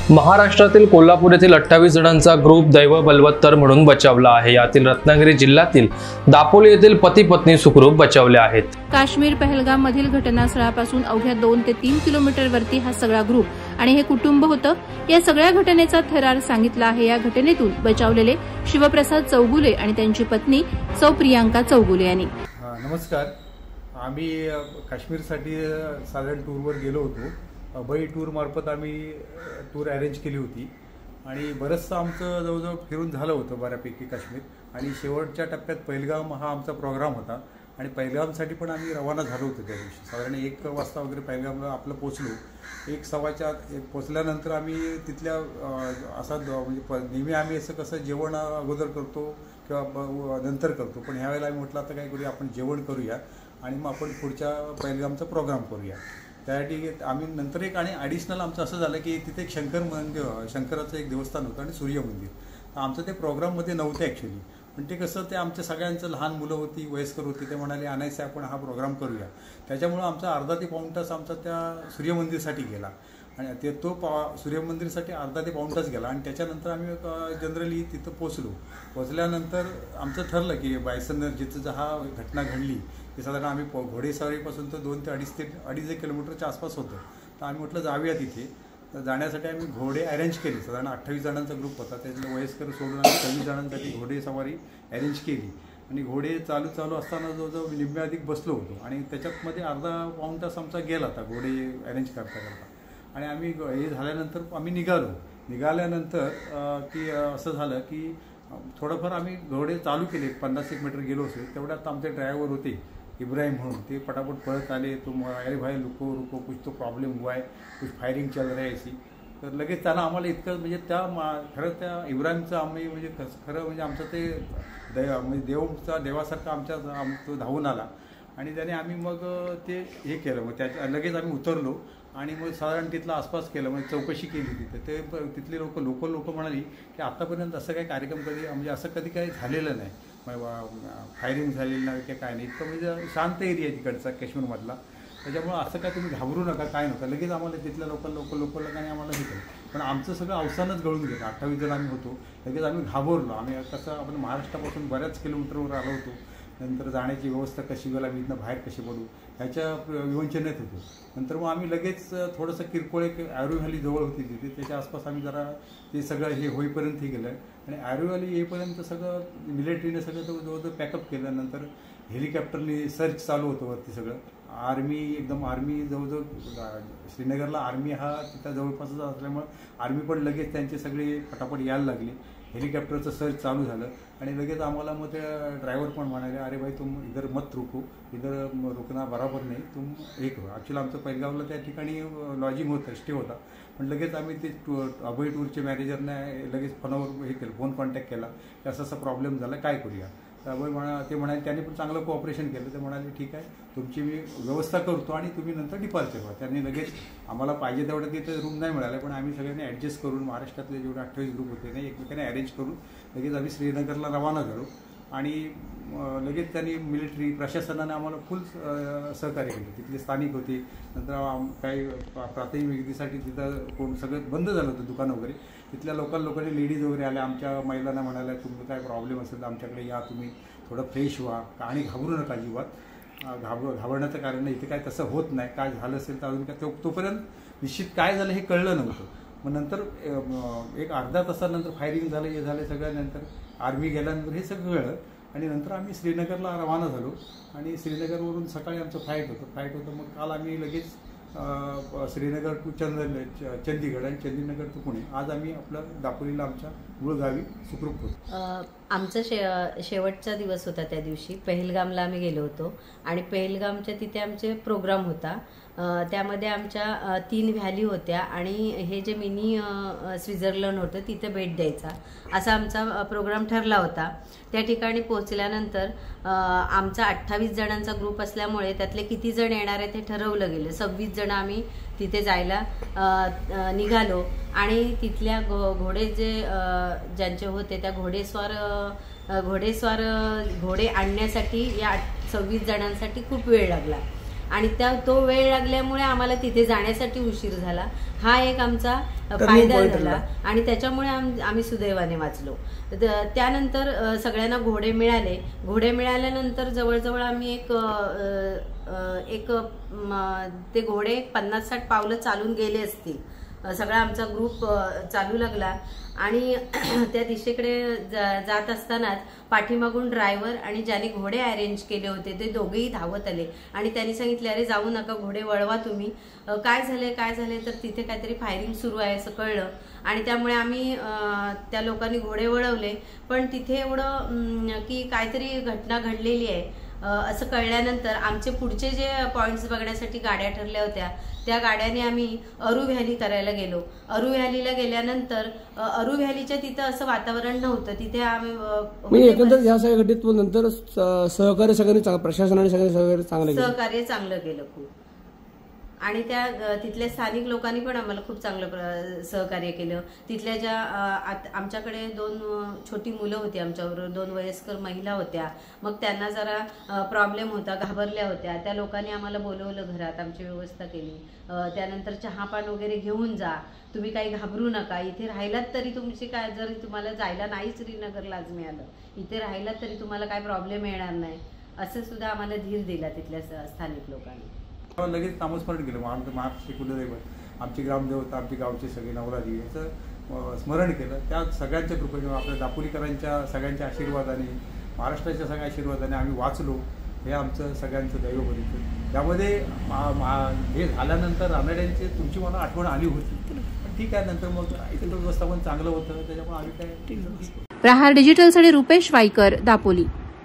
महाराष्ट्रातील कोल्हापूर येथील 28 जणांचा ग्रुप दैव बलवत्तर म्हणून बचावला आहे। यातील रत्नागिरी जिल्ह्यातील दापोली येथील पती पत्नी सुखरूप बचावले आहेत। काश्मीर पहलगाम मधील घटनास्थळापासून अवघ्या 2 ते 3 किलोमीटर वरती हा सगळा ग्रुप आणि हे कुटुंब होतं। या सगळ्या घटनेचा थरार सांगितला आहे। या घटनेतून बचावलेले शिवप्रसाद चौगुले आणि त्यांची पत्नी सौ प्रियांका चौगुले यांनी। नमस्कार, आम्ही काश्मीरसाठी साधारण टूरवर गेलो होतो। अभय टूर मार्फत आम्ही टूर अरेंज केली होती आणि बरंचसं आमचं जवळजवळ फिरून झालं होतं बऱ्यापैकी काश्मीर। आणि शेवटच्या टप्प्यात पहलगाम हा आमचा प्रोग्राम होता आणि पहलगामसाठी पण आम्ही रवाना झालो होतो। त्या दिवशी साधारण 1 वाजता वगैरे पहलगामला आपलं पोचलो। 1:15 पोचल्यानंतर आम्ही तिथल्या असा म्हणजे नेहमी आम्ही असं कसं जेवण अगोदर करतो किंवा नंतर करतो, पण ह्यावेळेला आम्ही म्हटलं आता काय करूया, आपण जेवण करूया आणि मग आपण पुढच्या पहलगामचा प्रोग्राम करूया। त्यासाठी आम्ही नंतर एक आणि ॲडिशनल आमचं असं झालं की तिथे एक शंकराचं एक देवस्थान होतं आणि सूर्य मंदिर। तर आमचं ते प्रोग्राममध्ये नव्हतं ॲक्च्युली, पण ते कसं ते आमच्या सगळ्यांचं लहान मुलं होती, वयस्कर होती, ते म्हणाले आणायचं आपण हा प्रोग्राम करूया। त्याच्यामुळं आमचा अर्धा ते पाऊण तास आमचा त्या सूर्यमंदिरसाठी गेला आणि ते सूर्यमंदिरसाठी अर्धा ते पाऊण तास गेला। आणि त्याच्यानंतर आम्ही जनरली तिथं पोचल्यानंतर आमचं ठरलं की बायसन जिथं हा घटना घडली ते साधारण आम्ही घोडेस्वारीपासून तर 2 ते 2.5 किलोमीटरच्या आसपास होतं। तर आम्ही म्हटलं जाऊया तिथे। तर जाण्यासाठी आम्ही घोडे अरेंज केले। साधारण 28 जणांचा ग्रुप होता, त्यातलं वयस्कर सोडून आम्ही 26 जणांसाठी घोडेसवारी अरेंज केली आणि घोडे चालू असताना जवळजवळ निम्म्याधिक बसलो होतो आणि त्याच्यामध्ये अर्धा पाऊण तास आमचा गेला होता घोडे अरेंज करता। आणि आम्ही हे झाल्यानंतर आम्ही निघाल्यानंतर की असं झालं की थोडंफार आम्ही घोडे चालू केले। 50-1 मीटर गेलो असेल तेवढ्यात आमचे ड्रायव्हर होते इब्राहिम म्हणून, ते पटापट पळत आले। अरे भाई रुको कुछ तो प्रॉब्लेम हुआ है, कुछ फायरिंग चल रहा है ऐसी। तर लगेच त्यानं आम्हाला इतकं म्हणजे खरं त्या इब्राहिमचं आम्ही म्हणजे खरं म्हणजे आमचं ते म्हणजे देवासारखं तो धावून आला आणि त्याने आम्ही मग ते हे केलं। मग लगेच आम्ही उतरलो आणि मग साधारण तिथला आसपास केलं, म्हणजे चौकशी केली तिथे। ते तिथले लोक म्हणाली की आत्तापर्यंत असं काही कार्यक्रम म्हणजे असं कधी काही झालेलं नाही, फायरिंग झालेलं नाही की काय नाही, इतकं म्हणजे शांत एरिया आहे तिकडचा काश्मीरमधला। त्याच्यामुळं असं काय तुम्ही घाबरू नका, काय नका। लगेच आम्हाला तिथल्या लोकांनी आम्हाला हे केलं, पण आमचं सगळं अवसानच गळून गेलं। 28 जण आम्ही होतो, लगेच आम्ही घाबरलो। आम्ही कसं आपण महाराष्ट्रापासून बऱ्याच किलोमीटरवर आलो होतो, नंतर जाण्याची व्यवस्था कशी गेला, मी इथनं बाहेर कशी पडू ह्याच्या विवंचनेत होतो। नंतर मग आम्ही लगेच थोडंसं किरकोळ एक आर्वी व्हॅली जवळ होती तिथे, त्याच्या आसपास आम्ही जरा ते सगळं हे होईपर्यंत हे गेलं आणि आर्वी व्हॅली येईपर्यंत सगळं मिलिटरीने सगळं जवळजवळ पॅकअप केलं। नंतर हेलिकॉप्टरने सर्च चालू होतं वरती सगळं। आर्मी जवळजवळ श्रीनगरला आर्मी हा तिथं जवळपासच असल्यामुळं आर्मी पण लगेच त्यांचे सगळे फटाफट यायला लागले। हेलिकॉप्टरचं सर्च चालू झालं आणि लगेच आम्हाला मग ते ड्रायव्हर पण म्हणाले अरे भाई तुम इधर मत रुको, इधर रुकना बरोबर नाही, तुम हे करू। ॲक्च्युली आमचं पहलगामला त्या ठिकाणी लॉजिंग होतं, स्टे होता, पण लगेच आम्ही ते अभय टूरचे मॅनेजरने लगेच फोन कॉन्टॅक्ट केला की असा प्रॉब्लेम झाला, काय करूया। तर अभय ते म्हणाले, त्यांनी पण चांगलं कोऑपरेशन केलं। ते म्हणाले ठीक आहे, तुमची मी व्यवस्था करतो आणि तुम्ही नंतर डिपार्चर व्हा। त्यांनी लगेच आम्हाला पाहिजे तेवढं तिथे रूम नाही मिळाले, पण आम्ही सगळ्यांनी ॲडजस्ट करून महाराष्ट्रातले जेवढे 28 ग्रुप होते ना एकमेकांनी अरेंज करून लगेच आम्ही श्रीनगरला रवाना झालो। आणि लगेच त्यांनी मिलिटरी प्रशासनाने आम्हाला फुल सहकार्य केलं। तिथले स्थानिक होते, नंतर काही प्राथमिक विक्रीसाठी तिथं सगळं बंद झालं होतं दुकान वगैरे। तिथल्या लोकांनी लेडीज वगैरे आल्या, आमच्या महिलांना म्हणाल्या तुम्ही काय प्रॉब्लेम असेल तर आमच्याकडे या, तुम्ही थोडं फ्रेश व्हा आणि घाबरू नका अजिबात। घाबरण्याचं कारण नाही, इथे काय तसं होत नाही, काय झालं असेल तर अजून काय तोपर्यंत निश्चित काय झालं हे कळलं नव्हतं। मग नंतर एक अर्धा तासानंतर फायरिंग झालं, हे झालं सगळं, नंतर आर्मी गेल्यानंतर हे सगळं कळलं आणि नंतर आम्ही श्रीनगरला रवाना झालो। आणि श्रीनगरवरून सकाळी आमचं फ्लाईट होतं। मग काल आम्ही लगेच श्रीनगर टू चंदीगड आणि चंदीनगर टू पुणे। आज आम्ही आपलं दापोलीला आमच्या मूळ गावी सुखरूप होतो। आमचा शेवटचा दिवस होता त्या दिवशी। पहलगामला आम्ही गेलो होतो आणि पहलगामच्या तिथे आमचे प्रोग्राम होता। त्यामध्ये आमच्या 3 व्हॅली होत्या आणि हे जे मिनी स्वित्झर्लंड होतं तिथे भेट द्यायचा असा आमचा प्रोग्राम ठरला होता। त्या ठिकाणी पोहोचल्यानंतर आमचा 28 जणांचा ग्रुप असल्यामुळे त्यातले किती जण येणार आहे ते ठरवलं गेलं। 26 जण आम्ही तिथे जायला निघालो आणि तिथल्या घोडे ज्यांचे होते त्या घोडे आणण्यासाठी या 26 जणांसाठी खूप वेळ लागला। आणि तो वेळ लागल्यामुळे आम्हाला तिथे जाण्यासाठी उशीर झाला. हा एक आमचा फायदा झाला आणि त्याच्यामुळे आम्ही सुदैवाने वाचलो. त्यानंतर सगळ्यांना घोडे मिळाले. घोडे मिळाल्यानंतर जवळजवळ आम्ही ते घोडे 50-60 पावलं चालून गेले असतील. सगळा आमचा ग्रुप चालू लागला आणि त्या दिशेकडे जात असतानाच पाठीमागून ड्रायव्हर आणि ज्यांनी घोडे अरेंज केले होते ते दोघेही धावत आले आणि त्यांनी सांगितले, अरे जाऊ नका, घोडे वळवा तुम्ही. काय झाले तर तिथे काहीतरी फायरिंग सुरू आहे असं कळलं आणि त्यामुळे आम्ही त्या लोकांनी घोडे वळवले. पण तिथे एवढं की काहीतरी घटना घडलेली आहे असं कळल्यानंतर आमचे पुढचे जे पॉइंट्स बघण्यासाठी गाड्या ठरल्या होत्या त्या गाड्याने आम्ही अरू व्हॅली करायला गेलो. अरू व्हॅलीला गेल्यानंतर अरू व्हॅलीच्या तिथं असं वातावरण नव्हतं. तिथे आम्ही एकंदर या सगळ्या घटनेत नंतर सहकार्य सगळ्यांनी प्रशासनाने सहकार्य चांगलं केलं खूप. आणि तिथल्या स्थानिक लोकांनी पण आम्हाला खूप चांगलं सहकार्य केलं. तिथल्या ज्या आमच्याकडे 2 छोटी मुलं होती, आमच्याबरोबर 2 वयस्कर महिला होत्या. मग त्यांना जरा प्रॉब्लेम होता, घाबरल्या होत्या. त्या लोकांनी आम्हाला बोलवलं घरात, आमची व्यवस्था केली. त्यानंतर चहापान वगैरे घेऊन जा, तुम्ही काही घाबरू नका, इथे राहिलात तरी तुमची काय, जर तुम्हाला जायला नाही श्रीनगरला आज मिळालं, इथे राहिलात तरी तुम्हाला काय प्रॉब्लेम येणार नाही, असं सुद्धा आम्हाला धीर दिला तिथल्या स्थानिक लोकांनी. लगेच नामस्मरण केलं. आमचं महाराष्ट्र कुलदैवत, आमची ग्रामदेवता, आमची गावची सगळी नवरादेवी याचं स्मरण केलं. त्या सगळ्यांच्या कृपेने, आपल्या दापोलीकरांच्या सगळ्यांच्या आशीर्वादाने, महाराष्ट्राच्या सगळ्या आशीर्वादाने आम्ही वाचलो. हे आमचं सगळ्यांचं दैव बघितलं. त्यामध्ये हे झाल्यानंतर रानड्यांची तुमची मला आठवण आली होती. ठीक आहे, नंतर मग इथलं व्यवस्थापन चांगलं होतं, त्याच्यामुळे आम्ही काय. प्रहार डिजिटलसाठी रुपेश वाईकर, दापोली.